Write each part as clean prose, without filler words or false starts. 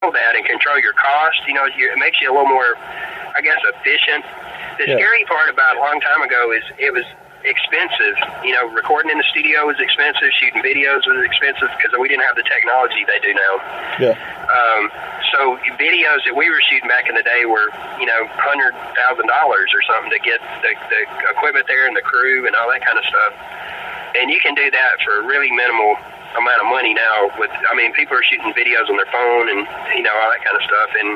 that and control your cost. You know, it makes you a little more, I guess, efficient. The scary part about a long time ago is it was expensive. You know, recording in the studio was expensive, shooting videos was expensive because we didn't have the technology they do now. Yeah. So videos that we were shooting back in the day were, you know, $100,000 or something to get the equipment there and the crew and all that kind of stuff. And you can do that for a really minimal amount of money now. People are shooting videos on their phone and, you know, all that kind of stuff. And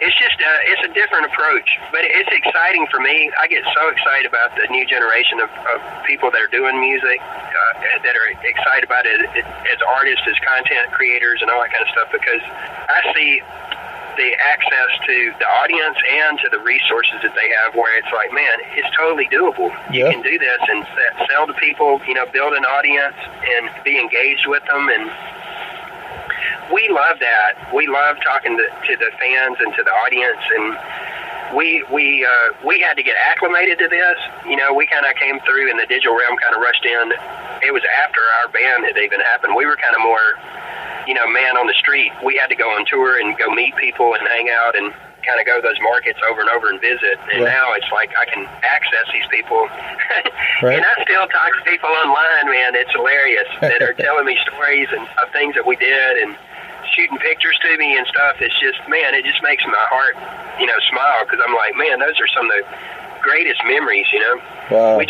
it's just, it's a different approach, but it's exciting for me. I get so excited about the new generation of people that are doing music, that are excited about it as artists, as content creators and all that kind of stuff, because I see the access to the audience and to the resources that they have where it's like, man, it's totally doable. You can do this and sell to people, you know, build an audience and be engaged with them. And we love that. We love talking to the fans and to the audience, and we had to get acclimated to this. You know, we kind of came through in the digital realm, kind of rushed in. It was after our band had even happened. We were kind of more, you know, man on the street. We had to go on tour and go meet people and hang out and kind of go to those markets over and over and visit. And now it's like I can access these people. And I still talk to people online, man. It's hilarious that are telling me stories and of things that we did and shooting pictures to me and stuff. It's just, man, it just makes my heart, you know, smile, because I'm like, man, those are some of the greatest memories, you know. Wow. We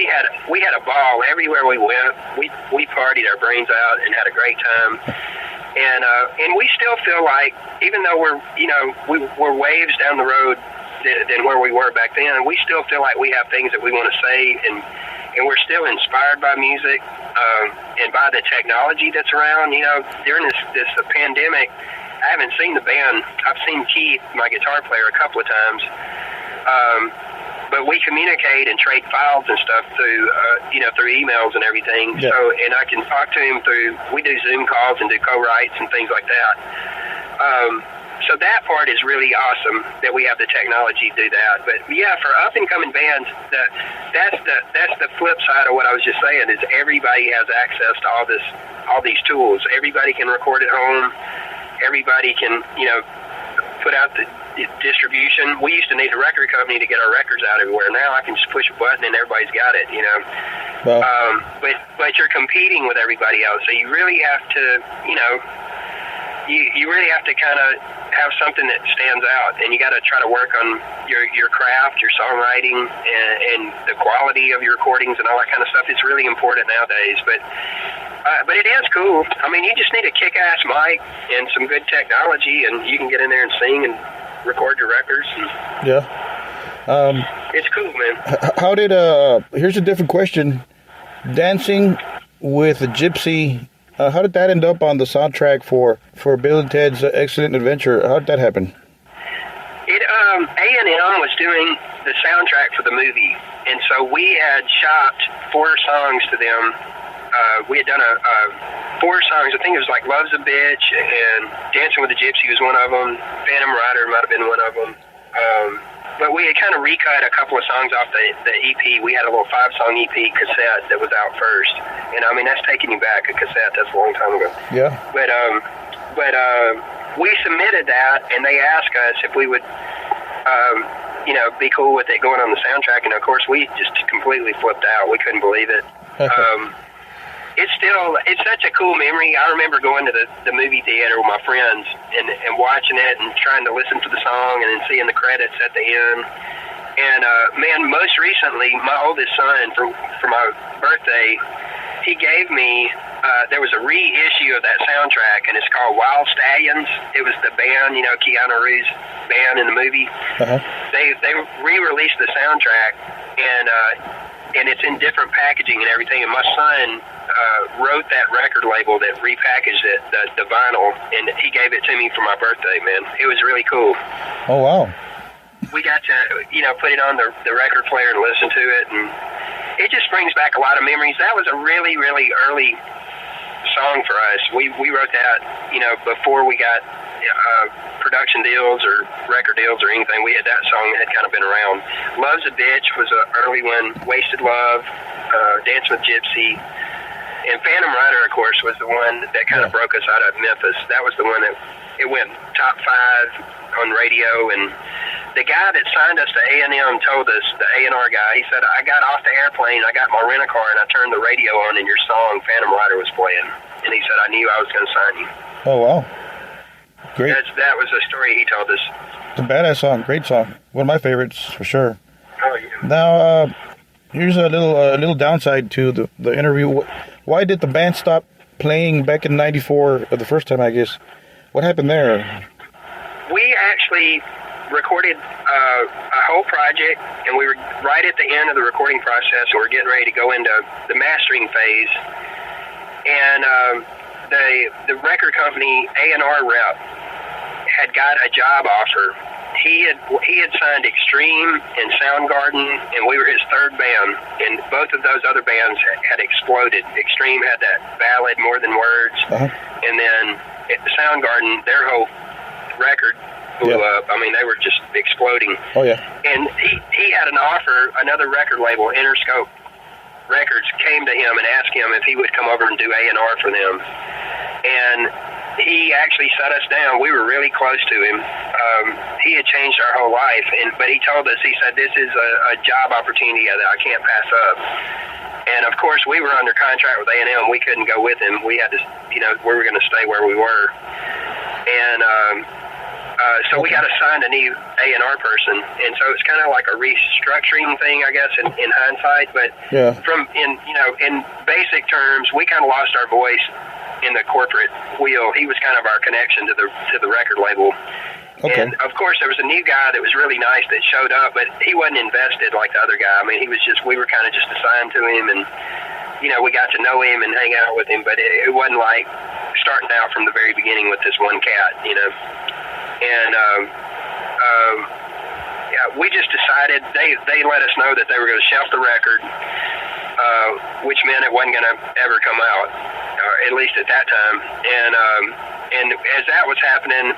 had a ball everywhere we went. We partied our brains out and had a great time. And we still feel like, even though we're waves down the road than where we were back then, we still feel like we have things that we want to say, and we're still inspired by music and by the technology that's around. You know, during this pandemic, I haven't seen the band. I've seen Keith, my guitar player, a couple of times. But we communicate and trade files and stuff through emails and everything. Yeah. So, and I can talk to him we do Zoom calls and do co-writes and things like that. So that part is really awesome that we have the technology to do that. But yeah, for up and coming bands, that's the flip side of what I was just saying, is everybody has access to all these tools. Everybody can record at home. Everybody can, you know, put out the distribution. We used to need a record company to get our records out everywhere. Now I can just push a button and everybody's got it, you know. Wow. But you're competing with everybody else, so you really have to, you know, you really have to kind of have something that stands out, and you got to try to work on your craft, your songwriting, and the quality of your recordings and all that kind of stuff. It's really important nowadays, but it is cool. I mean, you just need a kick-ass mic and some good technology, and you can get in there and sing and record your records. Yeah. It's cool, man. How did here's a different question. Dancing with a Gypsy, how did that end up on the soundtrack for Bill and Ted's Excellent Adventure? How did that happen? A&M was doing the soundtrack for the movie, and so we had shopped 4 songs to them. We had done 4 songs. I think it was like Love's a Bitch and Dancing with the Gypsy was one of them. Phantom Rider might have been one of them. But we had kind of recut a couple of songs off the EP. We had a little 5-song EP cassette that was out first. And I mean, that's taking you back, a cassette. That's a long time ago. Yeah. But we submitted that, and they asked us if we would, be cool with it going on the soundtrack. And of course, we just completely flipped out. We couldn't believe it. It's such a cool memory. I remember going to the movie theater with my friends and watching it and trying to listen to the song and then seeing the credits at the end. And man, most recently, my oldest son, for my birthday, he gave me, there was a reissue of that soundtrack, and it's called Wild Stallions. It was the band, you know, Keanu Reeves' band in the movie. Uh-huh. They re-released the soundtrack, and it's in different packaging and everything. And my son wrote that record label that repackaged it, the vinyl, and he gave it to me for my birthday, man. It was really cool. Oh, wow. We got to, put it on the record player and listen to it, and it just brings back a lot of memories. That was a really, really early song for us. We wrote that, before we got production deals or record deals or anything. That song had kind of been around. Love's a Bitch was an early one. Wasted Love, Dance with Gypsy, and Phantom Rider, of course, was the one that kind of broke us out of Memphis. That was the one that it went top 5 on radio, and the guy that signed us to A&M told us, the A&R guy, he said, I got off the airplane, I got my rent-a-car, and I turned the radio on, and your song, Phantom Rider, was playing. And he said, I knew I was going to sign you. Oh, wow. Great. That was the story he told us. It's a badass song. Great song. One of my favorites, for sure. Oh, yeah. Now, here's a little downside to the interview. Why did the band stop playing back in '94 the first time, I guess? What happened there? We actually recorded a whole project, and we were right at the end of the recording process, and we're getting ready to go into the mastering phase. And the record company A&R rep had got a job offer. He had signed Extreme and Soundgarden, and we were his third band, and both of those other bands had exploded. Extreme had that ballad, More Than Words, and then Soundgarden, their whole record blew up. I mean, they were just exploding. Oh, yeah. And he had an offer, another record label, Interscope Records, came to him and asked him if he would come over and do A&R for them. And he actually set us down. We were really close to him. He had changed our whole life, but he told us, he said, this is a job opportunity that I can't pass up. And of course, we were under contract with A&M. We couldn't go with him. We had to, we were going to stay where we were. And so we got assigned a new A&R person, and so it's kind of like a restructuring thing, I guess, in hindsight. But in basic terms, we kind of lost our voice in the corporate wheel. He was kind of our connection to the record label. Okay. And of course, there was a new guy that was really nice that showed up, but he wasn't invested like the other guy. I mean, we were kind of just assigned to him, and we got to know him and hang out with him, but it wasn't like starting out from the very beginning with this one cat, And we just decided, they let us know that they were going to shelf the record, which meant it wasn't going to ever come out, at least at that time. And as that was happening,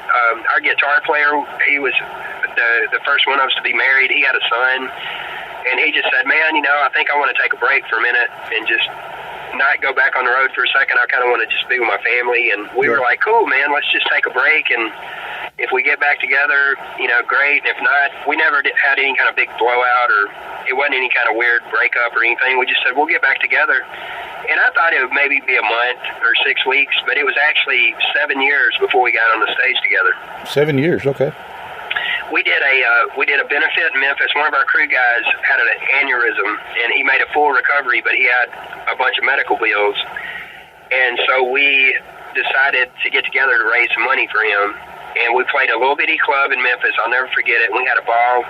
our guitar player, he was the first one of us to be married. He had a son, and he just said, man, I think I want to take a break for a minute and just not go back on the road for a second. I kind of want to just be with my family. And we were like, cool, man, let's just take a break. And if we get back together, great. And if not, we never had any kind of big blowout, or it wasn't any kind of weird breakup or anything. We just said, we'll get back together. And I thought it would maybe be a month or 6 weeks, but it was actually 7 years before we got on the stage together. 7 years, okay. We did a benefit in Memphis. One of our crew guys had an aneurysm, and he made a full recovery, but he had a bunch of medical bills. And so we decided to get together to raise some money for him. And we played a little bitty club in Memphis. I'll never forget it. We had a ball,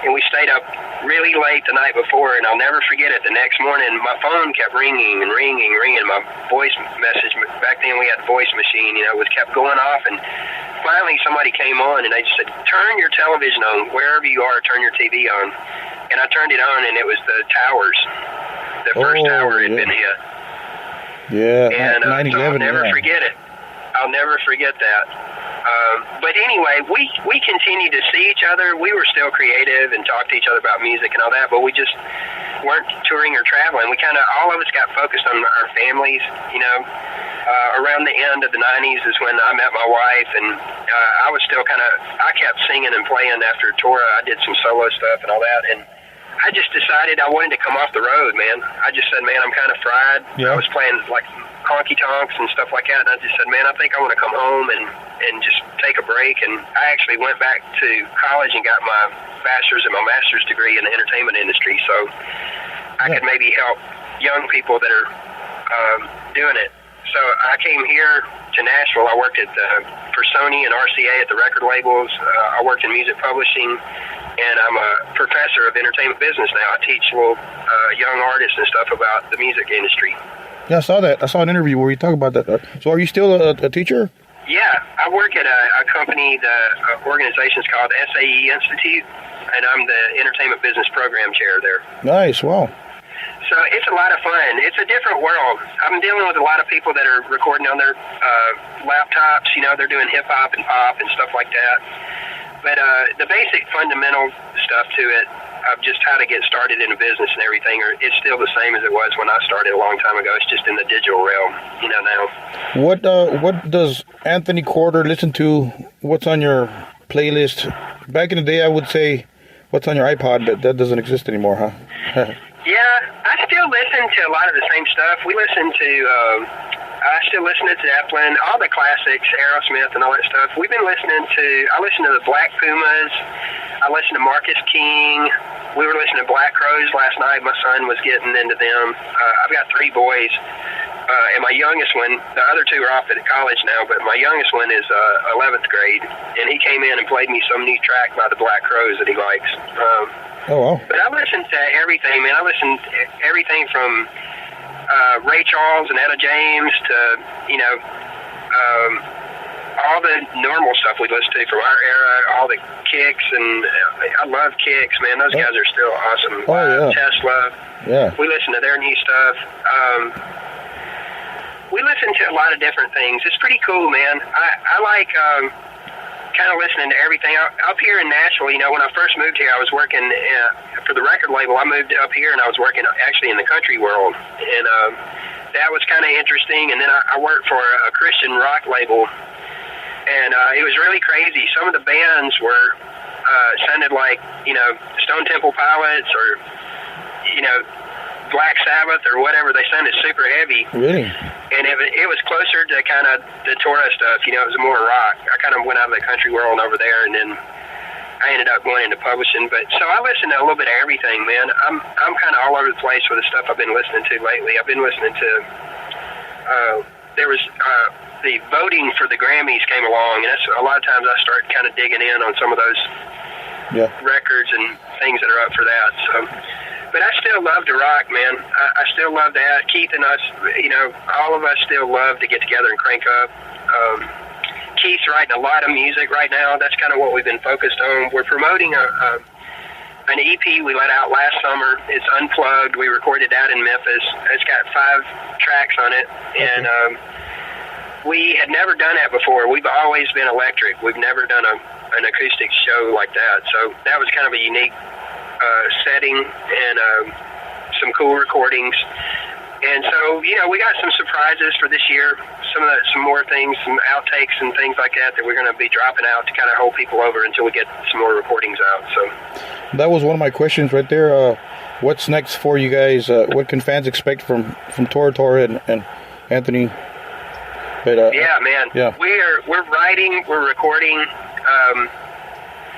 and we stayed up really late the night before, and I'll never forget it. The next morning, my phone kept ringing and ringing and ringing. My voice message, back then we had a voice machine, was kept going off. And finally somebody came on, and they just said, turn your television on. Wherever you are, turn your TV on. And I turned it on, and it was the towers. The first tower had been hit. Yeah, and so I'll never forget it. I'll never forget that. But anyway, we continued to see each other. We were still creative and talked to each other about music and all that, but we just weren't touring or traveling. We all of us got focused on our families. Around the end of the 90s is when I met my wife, and I was still I kept singing and playing after TORA. I did some solo stuff and all that, and I just decided I wanted to come off the road, man. I just said, man, I'm kind of fried. Yeah. I was playing like honky tonks and stuff like that, and I just said, man, I think I want to come home and just take a break. And I actually went back to college and got my bachelor's and my master's degree in the entertainment industry, so I could maybe help young people that are doing it. So I came here to Nashville. I worked for Sony and RCA at the record labels. I worked in music publishing, and I'm a professor of entertainment business now. I teach little young artists and stuff about the music industry. Yeah, I saw that. I saw an interview where you talk about that. So are you still a teacher? Yeah, I work at a company, the organization's called SAE Institute, and I'm the entertainment business program chair there. Nice, wow. So it's a lot of fun. It's a different world. I'm dealing with a lot of people that are recording on their laptops. They're doing hip-hop and pop and stuff like that. But the basic fundamental stuff to it, of just how to get started in a business and everything, or it's still the same as it was when I started a long time ago. It's just in the digital realm, now. What does Anthony Quarter listen to? What's on your playlist? Back in the day, I would say, what's on your iPod, but that doesn't exist anymore, huh? Yeah, I still listen to a lot of the same stuff. I still listen to Zeppelin, all the classics, Aerosmith and all that stuff. I listen to the Black Pumas. I listen to Marcus King. We were listening to Black Crowes last night. My son was getting into them. I've got 3 boys. And my youngest one, the other 2 are off at college now, but my youngest one is 11th grade. And he came in and played me some new track by the Black Crowes that he likes. Oh, wow. But I listen to everything, man. I listen to everything from Ray Charles and Etta James to, all the normal stuff we listen to from our era, all the Kicks, and I love Kicks, man. Those guys are still awesome. Oh, yeah. Tesla. Yeah. We listen to their new stuff. We listen to a lot of different things. It's pretty cool, man. I like kind of listening to everything. Up here in Nashville, when I first moved here, I was working for the record label. I moved up here, and I was working actually in the country world. And that was kind of interesting. And then I worked for a Christian rock label, and it was really crazy. Some of the bands sounded like, Stone Temple Pilots or, Black Sabbath or whatever. They sounded super heavy. Really? And it was closer to kind of the TORA stuff. It was more rock. I kind of went out of the country world over there, and then I ended up going into publishing. But so I listen to a little bit of everything, man. I'm kind of all over the place with the stuff I've been listening to lately. I've been listening to there was the voting for the Grammys came along, and that's a lot of times I start kind of digging in on some of those records and things that are up for that. So. But I still love to rock, man. I still love that. Keith and us, all of us still love to get together and crank up. Keith's writing a lot of music right now. That's kind of what we've been focused on. We're promoting an EP we let out last summer. It's unplugged. We recorded that in Memphis. It's got 5 tracks on it. And we had never done that before. We've always been electric. We've never done an acoustic show like that. So that was kind of a unique setting and some cool recordings. And so, we got some surprises for this year, some more things, some outtakes and things like that we're going to be dropping out to kind of hold people over until we get some more recordings out. So that was one of my questions right there. What's next for you guys? What can fans expect from TORA and Anthony? But, yeah, man. Yeah. We're writing, we're recording.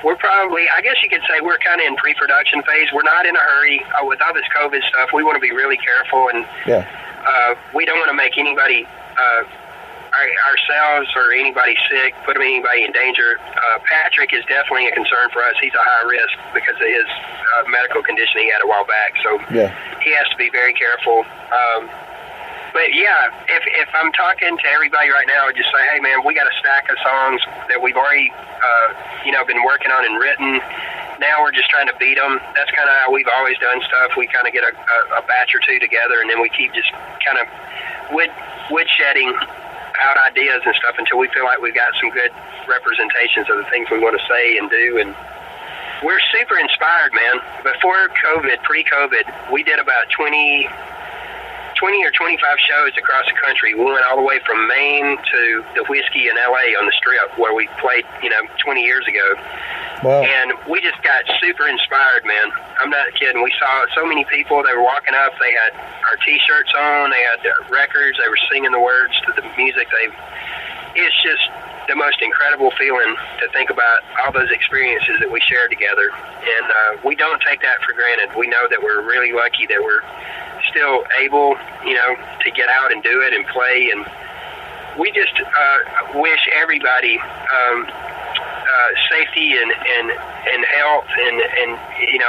We're probably, I guess you could say we're kind of in pre-production phase. We're not in a hurry. With all this COVID stuff, we want to be really careful, and we don't want to make anybody, ourselves or anybody sick, put anybody in danger. Patrick is definitely a concern for us. He's a high risk because of his medical condition he had a while back, so he has to be very careful. But yeah, if I'm talking to everybody right now, I'd just say, hey man, we got a stack of songs that we've already, been working on and written. Now we're just trying to beat them. That's kind of how we've always done stuff. We kind of get a batch or 2 together, and then we keep just kind of woodshedding out ideas and stuff until we feel like we've got some good representations of the things we want to say and do. And we're super inspired, man. Before COVID, pre-COVID, we did about 20 or 25 shows across the country. We went all the way from Maine to the Whiskey in L.A. on the Strip, where we played, 20 years ago. Wow. And we just got super inspired, man. I'm not kidding. We saw so many people. They were walking up. They had our T-shirts on. They had records. They were singing the words to the music. It's just the most incredible feeling to think about all those experiences that we shared together. And we don't take that for granted. We know that we're really lucky that we're still able, to get out and do it and play. And we just wish everybody safety and health and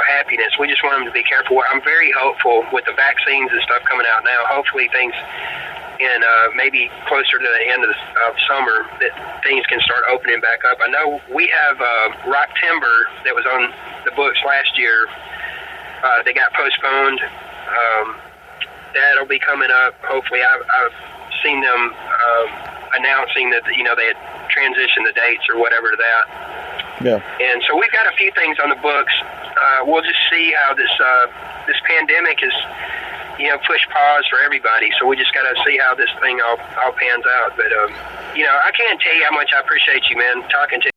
happiness. We just want them to be careful. I'm very hopeful with the vaccines and stuff coming out now. Hopefully things in maybe closer to the end of summer that things can start opening back up. I know we have Rock Timber that was on the books last year. They got postponed. That'll be coming up. Hopefully, I've seen them announcing that they had transitioned the dates or whatever to that. Yeah. And so we've got a few things on the books. We'll just see how this pandemic is, push pause for everybody. So we just got to see how this thing all pans out. But I can't tell you how much I appreciate you, man, talking to